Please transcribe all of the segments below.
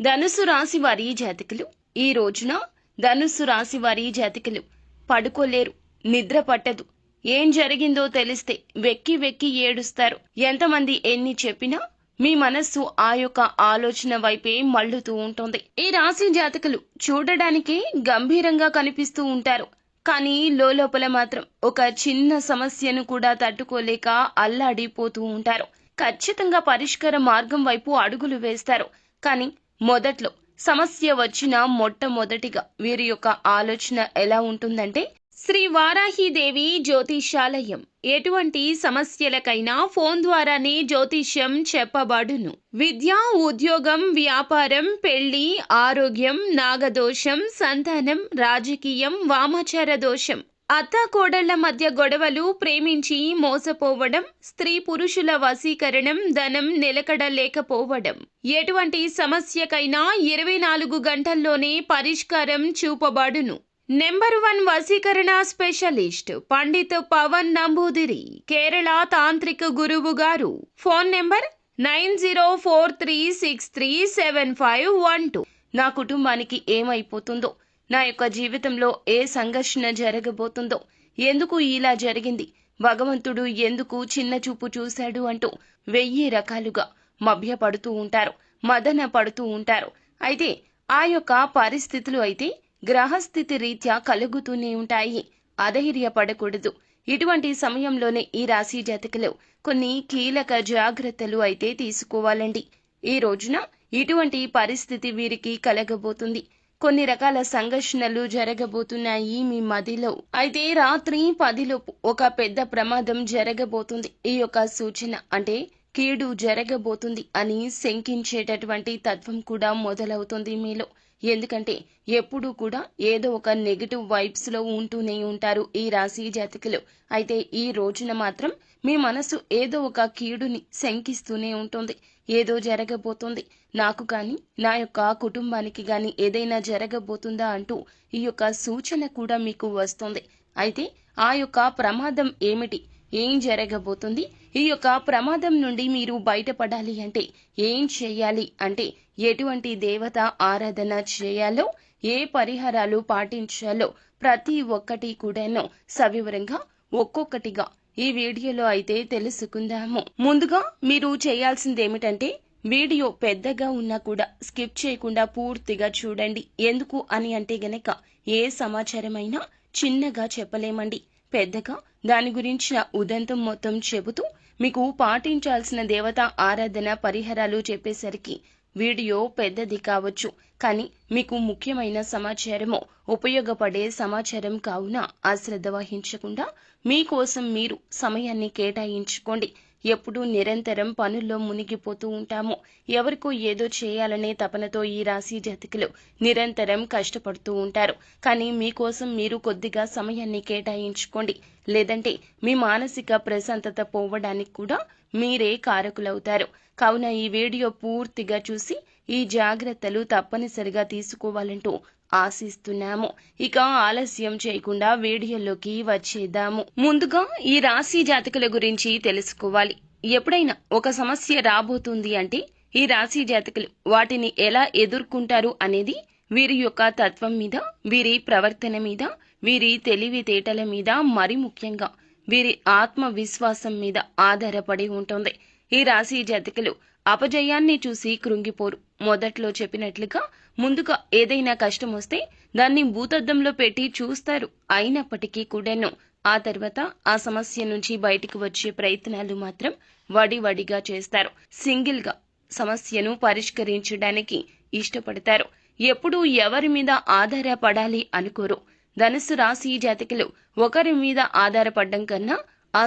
ధనుసు రాశి వారి జాతకులు ఈ రోజున ధనుసు రాశి వారి జాతకులు పడుకోలేరు, నిద్ర పట్టదు. ఏం జరిగిందో తెలిస్తే వెక్కి వెక్కి ఏడుస్తారు. ఎంతమంది ఎన్ని చెప్పినా మీ మనస్సు ఆ యొక్క ఆలోచన వైపే మళ్ళుతూ ఉంటుంది. ఈ రాశి జాతకులు చూడడానికి గంభీరంగా కనిపిస్తూ ఉంటారు, కానీ లోపల మాత్రం ఒక చిన్న సమస్యను కూడా తట్టుకోలేక అల్లాడిపోతూ ఉంటారు. ఖచ్చితంగా పరిష్కార మార్గం వైపు అడుగులు వేస్తారు, కానీ మొదట్లో సమస్య వచ్చిన మొట్టమొదటిగా వీరి యొక్క ఆలోచన ఎలా ఉంటుందంటే, శ్రీ వారాహిదేవి జ్యోతిషాలయం. ఎటువంటి సమస్యలకైనా ఫోన్ ద్వారానే జ్యోతిష్యం చెప్పబడును. విద్య, ఉద్యోగం, వ్యాపారం, పెళ్లి, ఆరోగ్యం, నాగదోషం, సంతానం, రాజకీయం, వామాచార దోషం, అత్తాకోడళ్ల మధ్య గొడవలు, ప్రేమించి మోసపోవడం, స్త్రీ పురుషుల వశీకరణం, ధనం నిలకడ లేకపోవడం, ఎటువంటి సమస్యకైనా 24 గంటల్లోనే పరిష్కారం చూపబడును. నెంబర్ 1 వశీకరణ స్పెషలిస్ట్ పండిత్ పవన్ నంబూదిరి, కేరళ తాంత్రిక గురువు గారు. Phone number 9043637512. నా కుటుంబానికి ఏమైపోతుందో, నా యొక్క జీవితంలో ఏ సంఘర్షణ జరగబోతుందో, ఎందుకు ఇలా జరిగింది, భగవంతుడు ఎందుకు చిన్న చూపు చూశాడు అంటూ 1000 రకాలుగా మభ్యపడుతూ ఉంటారు, మదన పడుతూ ఉంటారు. అయితే ఆ యొక్క పరిస్థితులు అయితే గ్రహస్థితి రీత్యా కలుగుతూనే ఉంటాయి. అధైర్యపడకూడదు. ఇటువంటి సమయంలోనే ఈ రాశి జాతకులు కొన్ని కీలక జాగ్రత్తలు అయితే తీసుకోవాలండి. ఈ రోజున ఇటువంటి పరిస్థితి వీరికి కలగబోతుంది. కొన్ని రకాల సంఘర్షణలు జరగబోతున్నాయి మీ మదిలో. అయితే రాత్రి 10 లోపు ఒక పెద్ద ప్రమాదం జరగబోతుంది. ఈ యొక్క సూచన అంటే కీడు జరగబోతుంది అని శంకించేటటువంటి తత్వం కూడా మొదలవుతుంది మీలో. ఎందుకంటే ఎప్పుడూ కూడా ఏదో ఒక నెగటివ్ వైబ్స్ లో ఉంటూనే ఉంటారు ఈ రాశి జాతకులు. అయితే ఈ రోజున మాత్రం మీ మనసు ఏదో ఒక కీడుని శంకిస్తూనే ఉంటుంది. ఏదో జరగబోతుంది, నాకు కానీ నా యొక్క కుటుంబానికి కానీ ఏదైనా జరగబోతుందా అంటూ ఈ యొక్క సూచన కూడా మీకు వస్తుంది. అయితే ఆ యొక్క ప్రమాదం ఏమిటి, ఏం జరగబోతుంది, ఈ యొక్క ప్రమాదం నుండి మీరు బయటపడాలి అంటే ఏం చేయాలి అంటే, ఎటువంటి దేవత ఆరాధన చేయాలో, ఏ పరిహారాలు పాటించాలో ప్రతి ఒక్కటి కూడాను సవివరంగా ఒక్కొక్కటిగా ఈ వీడియోలో అయితే తెలుసుకుందాము. ముందుగా మీరు చేయాల్సిందేమిటంటే, వీడియో పెద్దగా ఉన్నా కూడా స్కిప్ చేయకుండా పూర్తిగా చూడండి. ఎందుకు అని అంటే గనక ఏ సమాచారమైనా చిన్నగా చెప్పలేమండి. పెద్దగా దాని గురించిన ఉదంతం మొత్తం చెబుతూ మీకు పాటించాల్సిన దేవత ఆరాధన పరిహారాలు చెప్పేసరికి వీడియో పెద్దది కావచ్చు, కానీ మీకు ముఖ్యమైన సమాచారము, ఉపయోగపడే సమాచారం కావున అశ్రద్ధ వహించకుండా మీకోసం మీరు సమయాన్ని కేటాయించుకోండి. ఎప్పుడూ నిరంతరం పనుల్లో మునిగిపోతూ ఉంటాము. ఎవరికో ఏదో చేయాలనే తపనతో ఈ రాశి జాతకులు నిరంతరం కష్టపడుతూ ఉంటారు. కానీ మీకోసం మీరు కొద్దిగా సమయాన్ని కేటాయించుకోండి. లేదంటే మీ మానసిక ప్రశాంతత పోవడానికి కూడా మీరే కారకులవుతారు. కావున ఈ వీడియో పూర్తిగా చూసి ఈ జాగ్రత్తలు తప్పనిసరిగా తీసుకోవాలంటూ ఆశిస్తున్నాము. ఇక ఆలస్యం చేయకుండా వీడియోలోకి వచ్చేద్దాము. ముందుగా ఈ రాశి జాతకుల గురించి తెలుసుకోవాలి. ఎప్పుడైనా ఒక సమస్య రాబోతుంది అంటే ఈ రాశి జాతకులు వాటిని ఎలా ఎదుర్కొంటారు అనేది వీరి యొక్క తత్వం మీద, వీరి ప్రవర్తన మీద, వీరి తెలివితేటల మీద, మరి ముఖ్యంగా వీరి ఆత్మవిశ్వాసం మీద ఆధారపడి ఉంటుంది. ఈ రాశి జాతకులు అపజయాన్ని చూసి కృంగిపోరు. మొదట్లో చెప్పినట్లుగా ముందుగా ఏదైనా కష్టం వస్తే దాన్ని భూతద్దంలో పెట్టి చూస్తారు. అయినప్పటికీ కూడాను ఆ తర్వాత ఆ సమస్య నుంచి బయటికి వచ్చే ప్రయత్నాలు మాత్రం వడివడిగా చేస్తారు. సింగిల్ గా సమస్యను పరిష్కరించడానికి ఇష్టపడతారు. ఎప్పుడూ ఎవరి మీద ఆధారపడాలి అనుకోరు. ధనుసు రాశి జాతకులు ఒకరి మీద ఆధారపడడం కన్నా ఆ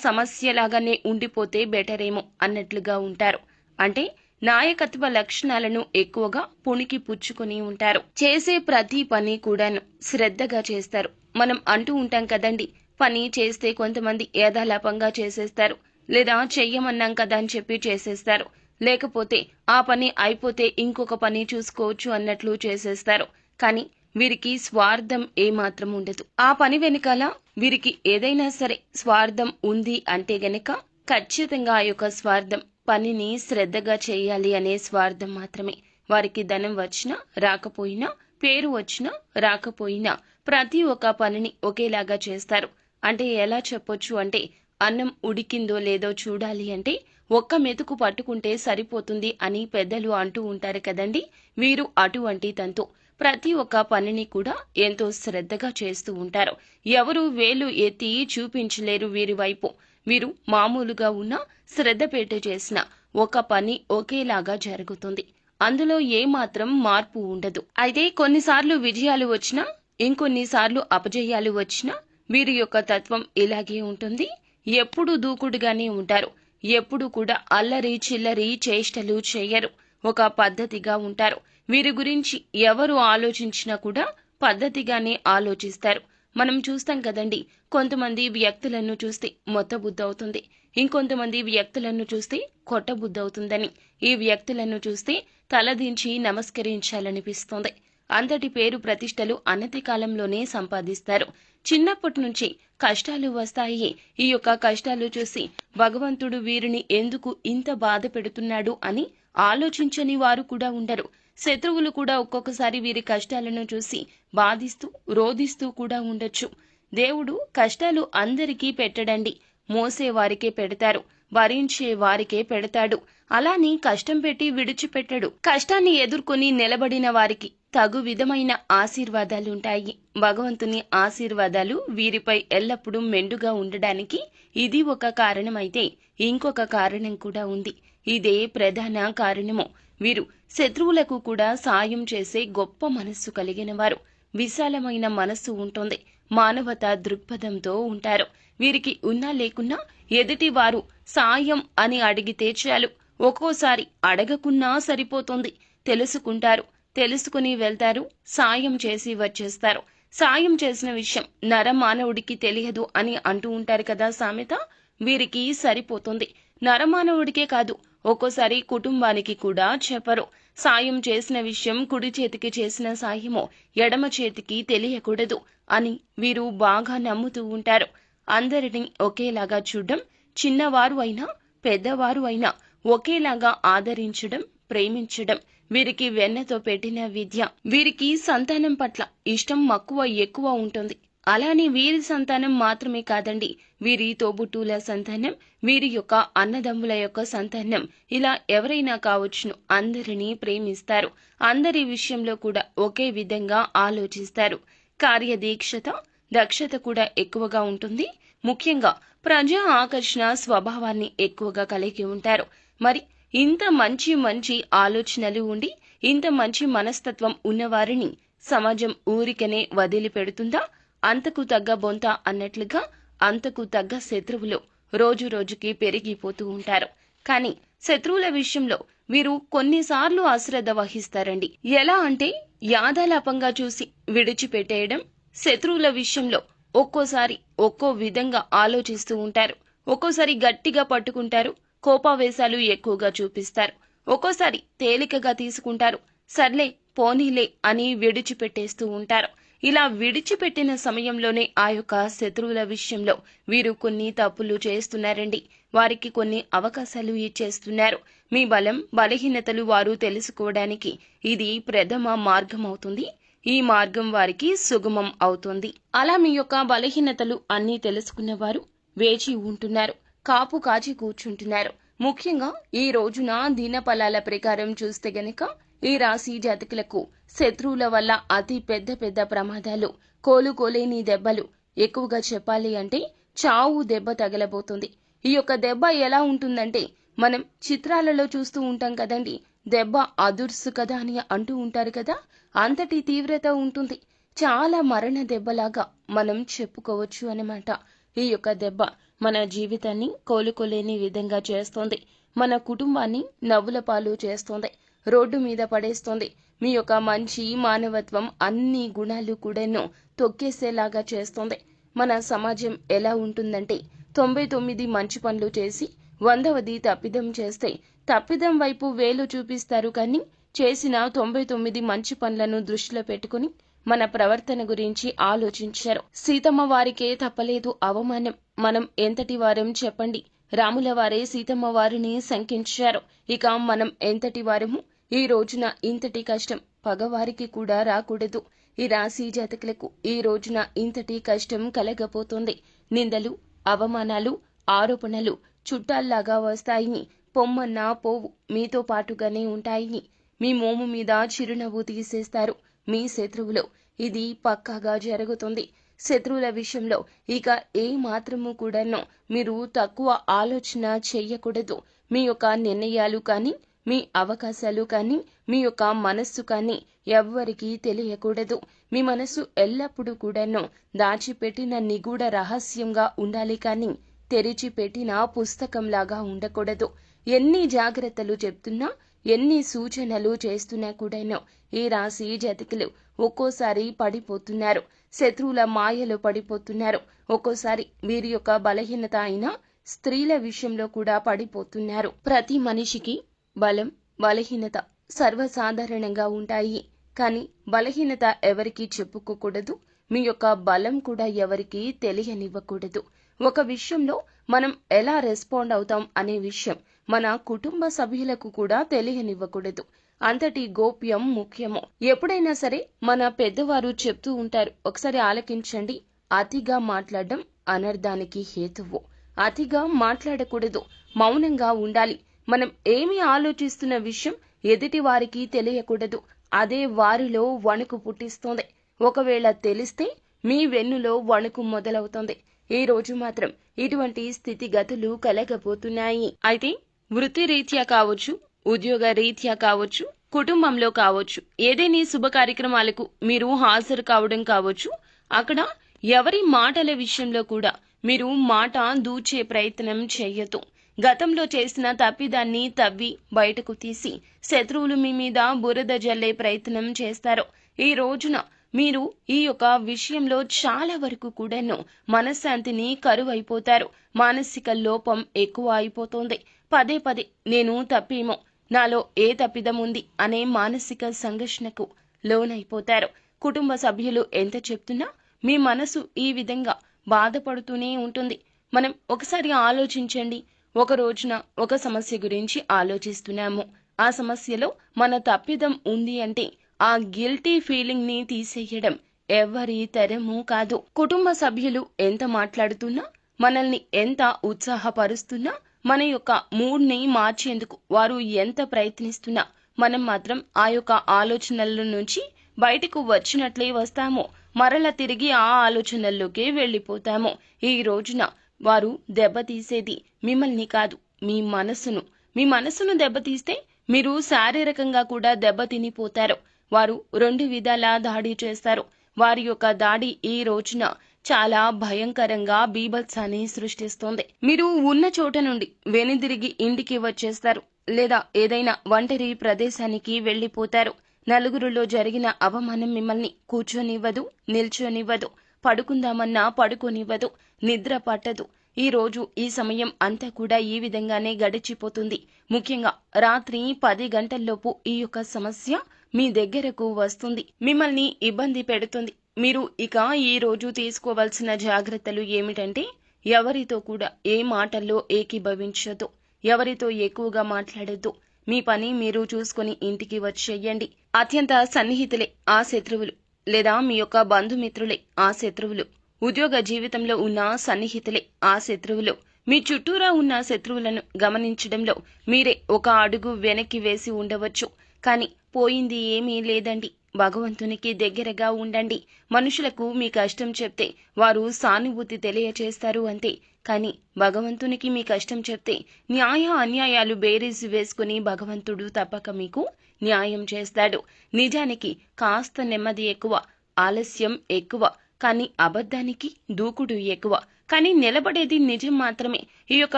సమస్యలాగానే ఉండిపోతే బెటరేమో అన్నట్లుగా ఉంటారు. అంటే నాయకత్వ లక్షణాలను ఎక్కువగా పుణికి పుచ్చుకొని ఉంటారు. చేసే ప్రతి పని కూడాను శ్రద్ధగా చేస్తారు. మనం అంటూ ఉంటాం కదండి, పని చేస్తే కొంతమంది యథాలాపంగా చేసేస్తారు, లేదా చెయ్యమన్నాం కదా అని చెప్పి చేసేస్తారు, లేకపోతే ఆ పని అయిపోతే ఇంకొక పని చూసుకోవచ్చు అన్నట్లు చేసేస్తారు. కానీ వీరికి స్వార్థం ఏమాత్రం ఉండదు. ఆ పని వెనకాల వీరికి ఏదైనా సరే స్వార్థం ఉంది అంటే గనక ఖచ్చితంగా ఆ యొక్క స్వార్థం పనిని శ్రద్ధగా చేయాలి అనే స్వార్థం మాత్రమే. వారికి ధనం వచ్చినా రాకపోయినా, పేరు వచ్చినా రాకపోయినా ప్రతి ఒక్క పనిని ఒకేలాగా చేస్తారు. అంటే ఎలా చెప్పొచ్చు అంటే, అన్నం ఉడికిందో లేదో చూడాలి అంటే ఒక్క మెతుకు పట్టుకుంటే సరిపోతుంది అని పెద్దలు అంటూ ఉంటారు కదండి. వీరు అటువంటి తంతు. ప్రతి ఒక్క పనిని కూడా ఎంతో శ్రద్ధగా చేస్తూ ఉంటారు. ఎవరు వేలు ఎత్తి చూపించలేరు వీరి వైపు. వీరు మామూలుగా ఉన్న శ్రద్ధ పెట్టి చేసిన ఒక పని ఒకేలాగా జరుగుతుంది. అందులో ఏమాత్రం మార్పు ఉండదు. అయితే కొన్నిసార్లు విజయాలు వచ్చినా, ఇంకొన్నిసార్లు అపజయాలు వచ్చినా వీరి యొక్క తత్వం ఇలాగే ఉంటుంది. ఎప్పుడూ దూకుడుగానే ఉంటారు. ఎప్పుడు కూడా అల్లరి చిల్లరి చేష్టలు చేయరు. ఒక పద్ధతిగా ఉంటారు. వీరి గురించి ఎవరు ఆలోచించినా కూడా పద్ధతిగానే ఆలోచిస్తారు. మనం చూస్తాం కదండి, కొంతమంది వ్యక్తులను చూస్తే మొత్తబుద్ధవుతుంది, ఇంకొంతమంది వ్యక్తులను చూస్తే కొట్టబుద్ధవుతుందని. ఈ వ్యక్తులను చూస్తే తలదించి నమస్కరించాలనిపిస్తుంది. అంతటి పేరు ప్రతిష్టలు అనతి కాలంలోనే సంపాదిస్తారు. చిన్నప్పటి నుంచి కష్టాలు వస్తాయి. ఈ యొక్క కష్టాలు చూసి భగవంతుడు వీరిని ఎందుకు ఇంత బాధ పెడుతున్నాడు అని ఆలోచించని వారు కూడా ఉండరు. శత్రువులు కూడా ఒక్కొక్కసారి వీరి కష్టాలను చూసి బాధిస్తూ రోధిస్తూ కూడా ఉండొచ్చు. దేవుడు కష్టాలు అందరికీ పెట్టడండి, మోసే వారికే పెడతారు, భరించే వారికే పెడతాడు. అలాని కష్టం పెట్టి విడిచిపెట్టడు. కష్టాన్ని ఎదుర్కొని నిలబడిన వారికి తగు విధమైన ఆశీర్వాదాలుంటాయి. భగవంతుని ఆశీర్వాదాలు వీరిపై ఎల్లప్పుడూ మెండుగా ఉండడానికి ఇది ఒక కారణమైతే, ఇంకొక కారణం కూడా ఉంది. ఇదే ప్రధాన కారణము. వీరు శత్రువులకు కూడా సాయం చేసే గొప్ప మనస్సు కలిగిన వారు. విశాలమైన మనస్సు ఉంటుంది. మానవతా దృక్పథంతో ఉంటారు. వీరికి ఉన్నా లేకున్నా ఎదుటి వారు సాయం అని అడిగితే చాలు. ఒక్కోసారి అడగకున్నా సరిపోతుంది. తెలుసుకుంటారు, తెలుసుకుని వెళ్తారు, సాయం చేసి వచ్చేస్తారు. సాయం చేసిన విషయం నరమానవుడికి తెలియదు అని అంటూ ఉంటారు కదా సామెత. వీరికి సరిపోతుంది. నరమానవుడికే కాదు, ఒక్కోసారి కుటుంబానికి కూడా చెప్పరు. సాయం చేసిన విషయం కుడి చేతికి చేసిన సాయమో ఎడమ చేతికి తెలియకూడదు అని వీరు బాగా నమ్ముతూ ఉంటారు. అందరినీ ఒకేలాగా చూడడం, చిన్నవారు అయినా పెద్దవారు అయినా ఒకేలాగా ఆదరించడం, ప్రేమించడం వీరికి వెన్నతో పెట్టిన విద్య. వీరికి సంతానం పట్ల ఇష్టం మక్కువ ఎక్కువ ఉంటుంది. అలానే వీరి సంతానం మాత్రమే కాదండి, వీరి తోబుట్టువుల సంతానం, వీరి యొక్క అన్నదమ్ముల యొక్క సంతానం, ఇలా ఎవరైనా కావచ్చును. అందరినీ ప్రేమిస్తారు. అందరి విషయంలో కూడా ఒకే విధంగా ఆలోచిస్తారు. కార్యదీక్షత, దక్షత కూడా ఎక్కువగా ఉంటుంది. ముఖ్యంగా ప్రజా ఆకర్షణ స్వభావాన్ని ఎక్కువగా కలిగి ఉంటారు. మరి ఇంత మంచి మంచి ఆలోచనలు ఉండి, ఇంత మంచి మనస్తత్వం ఉన్నవారిని సమాజం ఊరికనే వదిలిపెడుతుందా? అంతకు తగ్గ బొంత అన్నట్లుగా అంతకు తగ్గ శత్రువులు రోజు రోజుకి పెరిగిపోతూ ఉంటారు. కానీ శత్రువుల విషయంలో వీరు కొన్నిసార్లు అశ్రద్ధ వహిస్తారండి. ఎలా అంటే యాదాలాపంగా చూసి విడిచిపెట్టేయడం. శత్రువుల విషయంలో ఒక్కోసారి ఒక్కో విధంగా ఆలోచిస్తూ ఉంటారు. ఒక్కోసారి గట్టిగా పట్టుకుంటారు, కోపావేశాలు ఎక్కువగా చూపిస్తారు. ఒక్కోసారి తేలికగా తీసుకుంటారు, సర్లే పోనీలే అని విడిచిపెట్టేస్తూ ఉంటారు. ఇలా విడిచిపెట్టిన సమయంలోనే ఆ యొక్క శత్రువుల విషయంలో వీరు కొన్ని తప్పులు చేస్తున్నారండి. వారికి కొన్ని అవకాశాలు ఇచ్చేస్తున్నారు. మీ బలం బలహీనతలు వారు తెలుసుకోవడానికి ఇది ప్రథమ మార్గం అవుతుంది. ఈ మార్గం వారికి సుగమం అవుతుంది. అలా మీ యొక్క బలహీనతలు అన్నీ తెలుసుకున్నవారు వేచి ఉంటున్నారు, కాపు కాచి కూర్చుంటున్నారు. ముఖ్యంగా ఈ రోజున దినఫలాల ప్రకారం చూస్తే గనక ఈ రాశి జాతకులకు శత్రువుల వల్ల అతి పెద్ద పెద్ద ప్రమాదాలు, కోలుకోలేని దెబ్బలు, ఎక్కువగా చెప్పాలి అంటే చావు దెబ్బ తగలబోతుంది. ఈ యొక్క దెబ్బ ఎలా ఉంటుందంటే, మనం చిత్రాలలో చూస్తూ ఉంటాం కదండి, దెబ్బ అదుర్సు కదా అని అంటూ ఉంటారు కదా, అంతటి తీవ్రత ఉంటుంది. చాలా మరణ దెబ్బలాగా మనం చెప్పుకోవచ్చు అన్నమాట. ఈ యొక్క దెబ్బ మన జీవితాన్ని కోలుకోలేని విధంగా చేస్తోంది. మన కుటుంబాన్ని నవ్వుల పాలు చేస్తోంది, రోడ్డు మీద పడేస్తోంది. మీ యొక్క మంచి మానవత్వం అన్ని గుణాలు కూడాను తొక్కేసేలాగా చేస్తోంది. మన సమాజం ఎలా ఉంటుందంటే, 99 మంచి పనులు చేసి 100వది తప్పిదం చేస్తే తప్పిదం వైపు వేలు చూపిస్తారు, కానీ చేసిన 99 మంచి పనులను దృష్టిలో పెట్టుకుని మన ప్రవర్తన గురించి ఆలోచించారు. సీతమ్మ వారికే తప్పలేదు అవమానం. మనం ఎంతటి వారం చెప్పండి? రాముల వారే సీతమ్మ వారిని శంకించారు. ఇక మనం ఎంతటి వారము? ఈ రోజున ఇంతటి కష్టం పగవారికి కూడా రాకూడదు. ఈ రాశి జాతకులకు ఈ రోజున ఇంతటి కష్టం కలగబోతోంది. నిందలు, అవమానాలు, ఆరోపణలు చుట్టాల్లాగా వస్తాయి. పొమ్మన్నా పోవు, మీతో పాటుగానే ఉంటాయి. మీ మోము మీద చిరునవ్వు తీసేస్తారు మీ శత్రువులు. ఇది పక్కాగా జరుగుతుంది. శత్రువుల విషయంలో ఇక ఏ మాత్రము కూడాను మీరు తక్కువ ఆలోచన చెయ్యకూడదు. మీ యొక్క నిర్ణయాలు కానీ, మీ అవకాశాలు కానీ, మీ యొక్క మనస్సు కానీ ఎవ్వరికీ తెలియకూడదు. మీ మనసు ఎల్లప్పుడూ కూడాను దాచిపెట్టిన నిగూఢ రహస్యంగా ఉండాలి కానీ తెరిచిపెట్టిన పుస్తకంలాగా ఉండకూడదు. ఎన్ని జాగ్రత్తలు చెప్తున్నా, ఎన్ని సూచనలు చేస్తున్నా కూడాను ఈ రాశి జాతకులు ఒక్కోసారి పడిపోతున్నారు. శత్రువుల మాయలో పడిపోతున్నారు. ఒక్కోసారి వీరి యొక్క బలహీనత అయిన స్త్రీల విషయంలో కూడా పడిపోతున్నారు. ప్రతి మనిషికి బలం, బలహీనత సర్వసాధారణంగా ఉంటాయి. కానీ బలహీనత ఎవరికీ చెప్పుకోకూడదు. మీ యొక్క బలం కూడా ఎవరికీ తెలియనివ్వకూడదు. ఒక విషయంలో మనం ఎలా రెస్పాండ్ అవుతాం అనే విషయం మన కుటుంబ సభ్యులకు కూడా తెలియనివ్వకూడదు. అంతటి గోప్యం ముఖ్యము. ఎప్పుడైనా సరే మన పెద్దవారు చెప్తూ ఉంటారు, ఒకసారి ఆలకించండి. అతిగా మాట్లాడడం అనర్థానికి హేతువు. అతిగా మాట్లాడకూడదు, మౌనంగా ఉండాలి. మనం ఏమి ఆలోచిస్తున్న విషయం ఎదుటి వారికి తెలియకూడదు. అదే వారిలో వణుకు పుట్టిస్తోంది. ఒకవేళ తెలిస్తే మీ వెన్నులో వణుకు మొదలవుతోంది. ఈ రోజు మాత్రం ఇటువంటి స్థితిగతులు కలగబోతున్నాయి. అయితే వృత్తి రీత్యా కావచ్చు, ఉద్యోగ రీత్యా కావచ్చు, కుటుంబంలో కావచ్చు, ఏదైనా శుభ కార్యక్రమాలకు మీరు హాజరు కావడం కావచ్చు, అక్కడ ఎవరి మాటల విషయంలో కూడా మీరు మాట దూచే ప్రయత్నం చేయొద్దు. గతంలో చేసిన తప్పిదాన్ని తవ్వి బయటకు తీసి శత్రువులు మీ మీద బురద జల్లే ప్రయత్నం చేస్తారు. ఈ రోజున మీరు ఈ యొక్క విషయంలో చాలా వరకు కూడాను మనశ్శాంతిని కరువైపోతారు. మానసిక లోపం ఎక్కువ అయిపోతుంది. పదే పదే నేను తప్పేమో, నాలో ఏ తప్పిదం ఉంది అనే మానసిక సంఘర్షణకు లోనైపోతారు. కుటుంబ సభ్యులు ఎంత చెప్తున్నా మీ మనసు ఈ విధంగా బాధపడుతూనే ఉంటుంది. మనం ఒకసారి ఆలోచించండి. ఒక రోజున ఒక సమస్య గురించి ఆలోచిస్తున్నాము. ఆ సమస్యలో మన తప్పిదం ఉంది అంటే ఆ గిల్టీ ఫీలింగ్ ని తీసేయడం ఎవరి తరమూ కాదు. కుటుంబ సభ్యులు ఎంత మాట్లాడుతున్నా, మనల్ని ఎంత ఉత్సాహపరుస్తున్నా, మన యొక్క మూడ్ ని మార్చేందుకు వారు ఎంత ప్రయత్నిస్తున్నా మనం మాత్రం ఆ యొక్క ఆలోచనల నుంచి బయటకు వచ్చినట్లే వస్తాము. మరల తిరిగి ఆ ఆలోచనల్లోకే వెళ్లిపోతాము. ఈ రోజున వారు దెబ్బతీసేది మిమ్మల్ని కాదు, మీ మనసును. మీ మనసును దెబ్బతీస్తే మీరు శారీరకంగా కూడా దెబ్బతినిపోతారు. వారు రెండు విధాలా దాడి చేస్తారు. వారి యొక్క దాడి ఈ రోజున చాలా భయంకరంగా బీభత్సాన్ని సృష్టిస్తోంది. మీరు ఉన్న చోట నుండి వెనుదిరిగి ఇంటికి వచ్చేస్తారు, లేదా ఏదైనా ఒంటరి ప్రదేశానికి వెళ్లిపోతారు. నలుగురిలో జరిగిన అవమానం మిమ్మల్ని కూర్చొనివ్వదు, నిల్చొనివ్వదు, పడుకుందామన్నా పడుకోనివ్వదు, నిద్ర పట్టదు. ఈ రోజు ఈ సమయం అంతా కూడా ఈ విధంగానే గడిచిపోతుంది. ముఖ్యంగా రాత్రి 10 గంటల్లోపు ఈ యొక్క సమస్య మీ దగ్గరకు వస్తుంది, మిమ్మల్ని ఇబ్బంది పెడుతుంది. మీరు ఇక ఈ రోజు తీసుకోవాల్సిన జాగ్రత్తలు ఏమిటంటే, ఎవరితో కూడా ఏ మాటల్లో ఏకీభవించొద్దు, ఎవరితో ఎక్కువగా మాట్లాడొద్దు. మీ పని మీరు చూసుకుని ఇంటికి వచ్చేయండి. అత్యంత సన్నిహితులే ఆ శత్రువులు, లేదా మీ యొక్క బంధుమిత్రులే ఆ శత్రువులు. ఉద్యోగ జీవితంలో ఉన్న సన్నిహితులే ఆ శత్రువులు. మీ చుట్టూరా ఉన్న శత్రువులను గమనించడంలో మీరే ఒక అడుగు వెనక్కి వేసి ఉండవచ్చు. కానీ పోయింది ఏమీ లేదండి. భగవంతునికి దగ్గరగా ఉండండి. మనుషులకు మీ కష్టం చెప్తే వారు సానుభూతి తెలియచేస్తారు అంతే. కానీ భగవంతునికి మీ కష్టం చెప్తే న్యాయ అన్యాయాలు బేరీజు వేసుకుని భగవంతుడు తప్పక మీకు న్యాయం చేస్తాడు. నిజానికి కాస్త నెమ్మది ఎక్కువ, ఆలస్యం ఎక్కువ, కానీ అబద్ధానికి దూకుడు ఎక్కువ. కానీ నిలబడేది నిజం మాత్రమే. ఈ యొక్క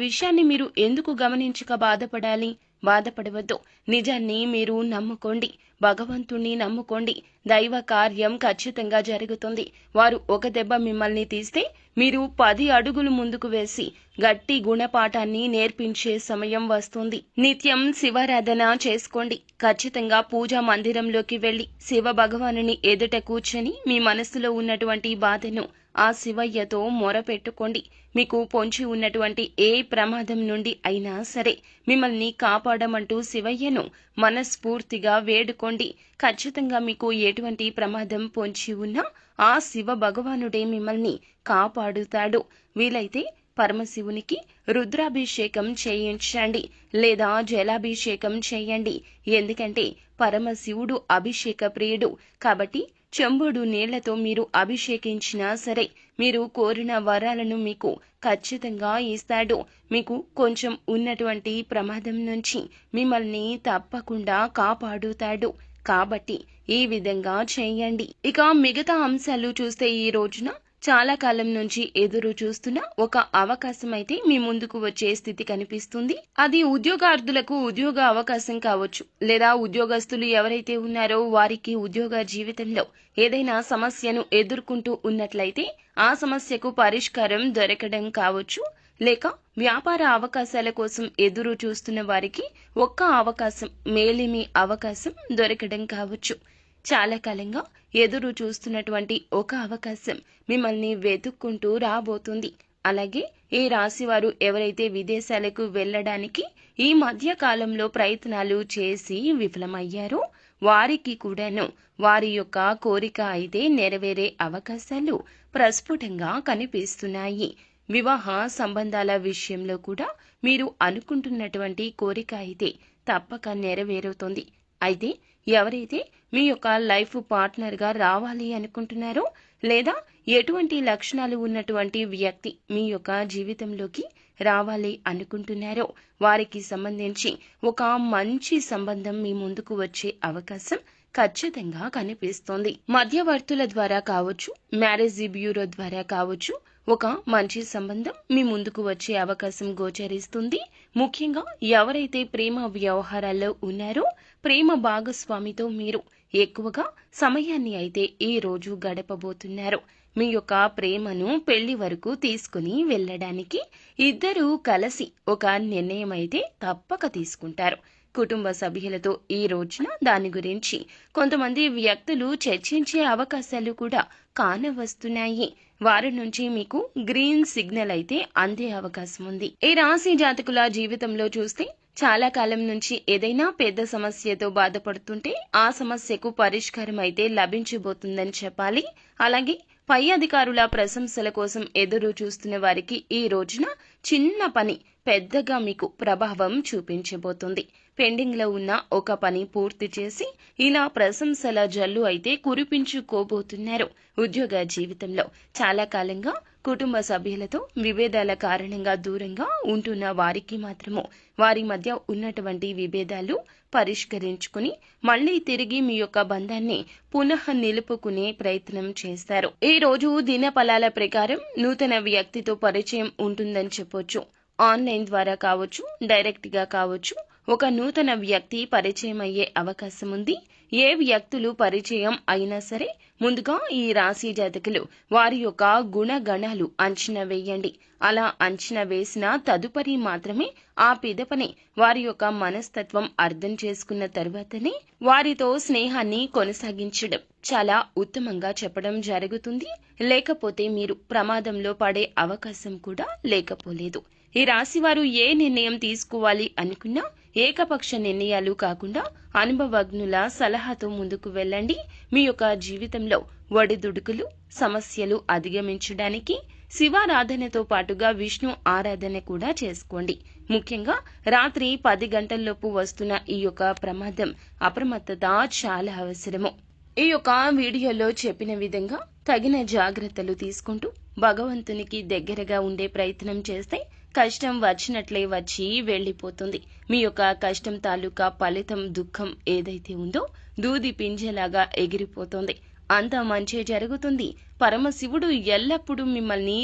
విషయాన్ని మీరు ఎందుకు గమనించక బాధపడాలి? బాధపడవద్దు. నిజాన్ని మీరు నమ్ముకోండి, భగవంతుణ్ణి నమ్ముకోండి. దైవ కార్యం ఖచ్చితంగా జరుగుతుంది. వారు ఒక దెబ్బ మిమ్మల్ని తీస్తే మీరు 10 అడుగులు ముందుకు వేసి గట్టి గుణపాఠాన్ని నేర్పించే సమయం వస్తుంది. నిత్యం శివారాధన చేసుకోండి. ఖచ్చితంగా పూజా మందిరంలోకి వెళ్లి శివ భగవానుని ఎదుట కూర్చొని మీ మనసులో ఉన్నటువంటి బాధను ఆ శివయ్యతో మొరపెట్టుకోండి. మీకు పొంచి ఉన్నటువంటి ఏ ప్రమాదం నుండి అయినా సరే మిమ్మల్ని కాపాడమంటూ శివయ్యను మనస్ఫూర్తిగా వేడుకోండి. ఖచ్చితంగా మీకు ఎటువంటి ప్రమాదం పొంచి ఉన్నా ఆ శివ భగవానుడే మిమ్మల్ని కాపాడుతాడు. వీలైతే పరమశివునికి రుద్రాభిషేకం చేయించండి లేదా జలాభిషేకం చేయండి. ఎందుకంటే పరమశివుడు అభిషేక ప్రియుడు కాబట్టి చెంబుడు నీళ్లతో మీరు అభిషేకించినా సరే మీరు కోరిన వరాలను మీకు ఖచ్చితంగా ఇస్తాడు. మీకు కొంచెం ఉన్నటువంటి ప్రమాదం నుంచి మిమ్మల్ని తప్పకుండా కాపాడుతాడు. కాబట్టి ఈ విధంగా చేయండి. ఇక మిగతా అంశాలు చూస్తే ఈ రోజున చాలా కాలం నుంచి ఎదురు చూస్తున్న ఒక అవకాశం అయితే మీ ముందుకు వచ్చే స్థితి కనిపిస్తుంది. అది ఉద్యోగార్థులకు ఉద్యోగ అవకాశం కావచ్చు, లేదా ఉద్యోగస్తులు ఎవరైతే ఉన్నారో వారికి ఉద్యోగ జీవితంలో ఏదైనా సమస్యను ఎదుర్కొంటూ ఉన్నట్లయితే ఆ సమస్యకు పరిష్కారం దొరకడం కావచ్చు, లేక వ్యాపార అవకాశాల కోసం ఎదురు చూస్తున్న వారికి ఒక్క అవకాశం, మేలిమి అవకాశం దొరకడం కావచ్చు. చాలా కాలంగా ఎదురు చూస్తున్నటువంటి ఒక అవకాశం మిమ్మల్ని వెతుక్కుంటూ రాబోతుంది. అలాగే ఈ రాశివారు ఎవరైతే విదేశాలకు వెళ్ళడానికి ఈ మధ్య కాలంలో ప్రయత్నాలు చేసి విఫలమయ్యారో వారికి కూడాను వారి యొక్క కోరిక అయితే నెరవేరే అవకాశాలు ప్రస్ఫుటంగా కనిపిస్తున్నాయి. వివాహ సంబంధాల విషయంలో కూడా మీరు అనుకుంటున్నటువంటి కోరిక అయితే తప్పక నెరవేరుతుంది. అయితే ఎవరైతే మీ యొక్క లైఫ్ పార్ట్నర్గా రావాలి అనుకుంటున్నారో లేదా ఎటువంటి లక్షణాలు ఉన్నటువంటి వ్యక్తి మీ యొక్క జీవితంలోకి రావాలి అనుకుంటున్నారో వారికి సంబంధించి ఒక మంచి సంబంధం మీ ముందుకు వచ్చే అవకాశం ఖచ్చితంగా కనిపిస్తోంది. మధ్యవర్తుల ద్వారా కావచ్చు, మ్యారేజ్ బ్యూరో ద్వారా కావచ్చు, ఒక మంచి సంబంధం మీ ముందుకు వచ్చే అవకాశం గోచరిస్తుంది. ముఖ్యంగా ఎవరైతే ప్రేమ వ్యవహారాల్లో ఉన్నారో ప్రేమ భాగస్వామితో మీరు ఎక్కువగా సమయాన్ని అయితే ఈ రోజు గడపబోతున్నారు. మీ యొక్క ప్రేమను పెళ్లి వరకు తీసుకుని వెళ్ళడానికి ఇద్దరూ కలిసి ఒక నిర్ణయం అయితే తప్పక తీసుకుంటారు. కుటుంబ సభ్యులతో ఈ రోజున దాని గురించి కొంతమంది వ్యక్తులు చర్చించే అవకాశాలు కూడా కానవస్తున్నాయి. వారి నుంచి మీకు గ్రీన్ సిగ్నల్ అయితే అందే అవకాశం ఉంది. ఈ రాశి జాతకుల జీవితంలో చూస్తే చాలా కాలం నుంచి ఏదైనా పెద్ద సమస్యతో బాధపడుతుంటే ఆ సమస్యకు పరిష్కారం అయితే లభించబోతుందని చెప్పాలి. అలాగే పై అధికారుల ప్రశంసల కోసం ఎదురు చూస్తున్న వారికి ఈ రోజున చిన్న పని పెద్దగా మీకు ప్రభావం చూపించబోతుంది. పెండింగ్ లో ఉన్న ఒక పని పూర్తి చేసి ఇలా ప్రశంసల జల్లు అయితే కురిపించుకోబోతున్నారు. ఉద్యోగ జీవితంలో చాలా కాలంగా కుటుంబ సభ్యులతో విభేదాల కారణంగా దూరంగా ఉంటున్న వారికి మాత్రము వారి మధ్య ఉన్నటువంటి విభేదాలు పరిష్కరించుకుని మళ్లీ తిరిగి మీ యొక్క బంధాన్ని పునః నిలుపుకునే ప్రయత్నం చేస్తారు. ఈ రోజు దిన ఫలాల ప్రకారం నూతన వ్యక్తితో పరిచయం ఉంటుందని చెప్పొచ్చు. ఆన్లైన్ ద్వారా కావచ్చు, డైరెక్ట్ గా కావచ్చు, ఒక నూతన వ్యక్తి పరిచయం అయ్యే అవకాశం ఉంది. ఏ వ్యక్తులు పరిచయం అయినా సరే ముందుగా ఈ రాశి జాతకులు వారి యొక్క గుణగణాలు అంచనా వేయండి. అలా అంచనా వేసిన తదుపరి మాత్రమే ఆ పిదపని వారి యొక్క మనస్తత్వం అర్థం చేసుకున్న తర్వాతనే వారితో స్నేహాన్ని కొనసాగించడం చాలా ఉత్తమంగా చెప్పడం జరుగుతుంది. లేకపోతే మీరు ప్రమాదంలో పడే అవకాశం కూడా లేకపోలేదు. ఈ రాశివారు ఏ నిర్ణయం తీసుకోవాలి అనుకున్నా ఏకపక్ష నిర్ణయాలు కాకుండా అనుభవజ్ఞుల సలహాతో ముందుకు వెళ్ళండి. మీ యొక్క జీవితంలో ఒడిదుడుకులు, సమస్యలు అధిగమించడానికి శివారాధనతో పాటుగా విష్ణు ఆరాధన కూడా చేసుకోండి. ముఖ్యంగా రాత్రి 10 గంటల్లోపు వస్తున్న ఈ యొక్క ప్రమాదం అప్రమత్తత చాలా అవసరము. ఈ యొక్క వీడియోలో చెప్పిన విధంగా తగిన జాగ్రత్తలు తీసుకుంటూ భగవంతునికి దగ్గరగా ఉండే ప్రయత్నం చేస్తే కష్టం వచ్చినట్లే వచ్చి వెళ్లిపోతుంది. మీ యొక్క కష్టం తాలూకా ఫలితం, దుఃఖం ఏదైతే ఉందో దూది పింజలాగా ఎగిరిపోతుంది. అంతా మంచి జరుగుతుంది. పరమశివుడు ఎల్లప్పుడూ మిమ్మల్ని